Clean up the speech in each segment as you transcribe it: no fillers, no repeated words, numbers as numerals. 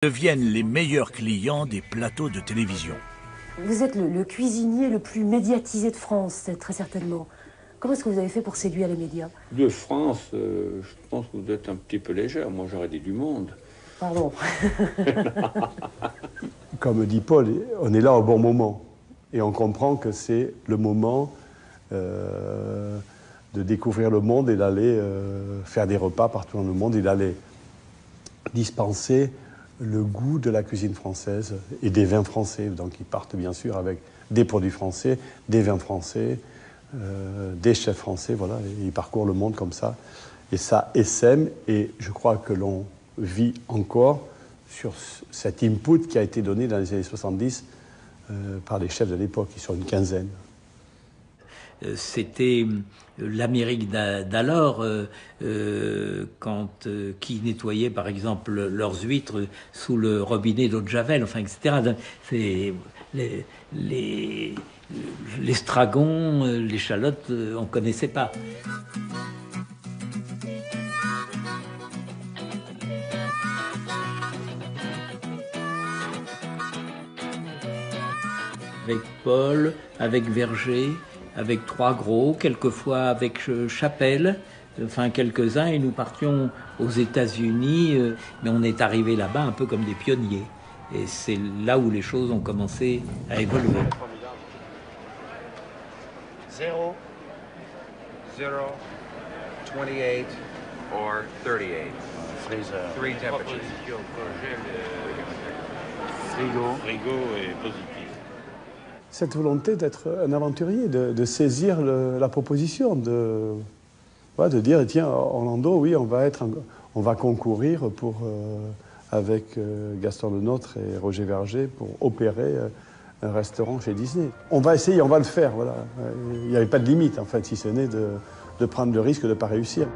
Deviennent les meilleurs clients des plateaux de télévision. Vous êtes le cuisinier le plus médiatisé de France, très certainement. Comment est-ce que vous avez fait pour séduire les médias? De France, je pense que vous êtes un petit peu légère. Moi, j'aurais dit du monde. Pardon. Comme dit Paul, on est là au bon moment. Et on comprend que c'est le moment de découvrir le monde et d'aller faire des repas partout dans le monde et d'aller dispenser le goût de la cuisine française et des vins français. Donc ils partent bien sûr avec des produits français, des vins français, des chefs français, voilà. Et ils parcourent le monde comme ça. Et ça essaime, et je crois que l'on vit encore sur cet input qui a été donné dans les années 70 par les chefs de l'époque, qui sont une quinzaine. C'était l'Amérique d'alors qui nettoyait par exemple leurs huîtres sous le robinet d'eau de Javel, enfin, etc. C'est l'estragon, l'échalote, on ne connaissait pas. Avec Paul, avec Verger, avec Trois Gros, quelquefois avec Chapelle, enfin quelques-uns, et nous partions aux États-Unis, mais on est arrivé là-bas un peu comme des pionniers. Et c'est là où les choses ont commencé à évoluer. 0, 0, 28 or 38. Freezer. 3 temperatures. Frigo et positif. Cette volonté d'être un aventurier, de saisir la proposition, de dire, tiens, Orlando, oui, on va concourir avec Gaston Lenôtre et Roger Verger pour opérer un restaurant chez Disney. On va essayer, on va le faire, voilà. Il n'y avait pas de limite, en fait, si ce n'est de prendre le risque de ne pas réussir.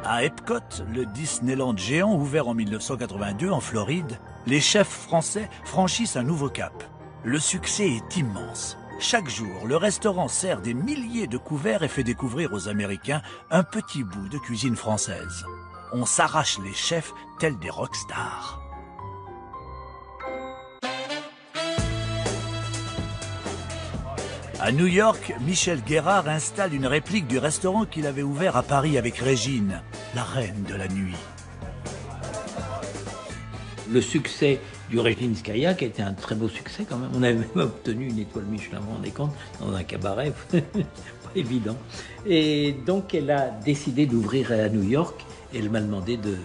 À Epcot, le Disneyland géant ouvert en 1982 en Floride, les chefs français franchissent un nouveau cap. Le succès est immense. Chaque jour, le restaurant sert des milliers de couverts et fait découvrir aux Américains un petit bout de cuisine française. On s'arrache les chefs tels des rockstars. À New York, Michel Guérard installe une réplique du restaurant qu'il avait ouvert à Paris avec Régine, la reine de la nuit. Le succès du Régine Scailla, qui a été un très beau succès quand même. On avait même obtenu une étoile Michelin, vous vous rendez compte, dans un cabaret, pas évident. Et donc elle a décidé d'ouvrir à New York et elle m'a demandé de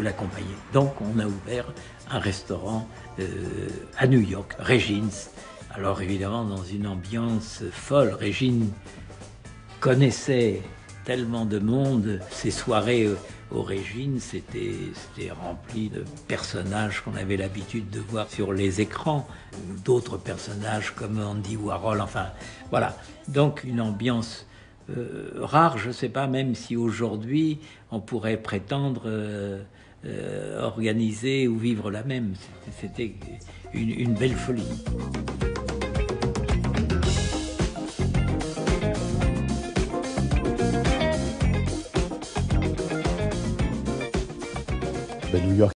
l'accompagner. Donc on a ouvert un restaurant à New York, Regine's. Alors évidemment dans une ambiance folle. Régine connaissait tellement de monde, ces soirées au Régine, c'était rempli de personnages qu'on avait l'habitude de voir sur les écrans, d'autres personnages comme Andy Warhol, enfin voilà. Donc une ambiance rare, je ne sais pas même si aujourd'hui on pourrait prétendre organiser ou vivre la même. C'était une belle folie. New York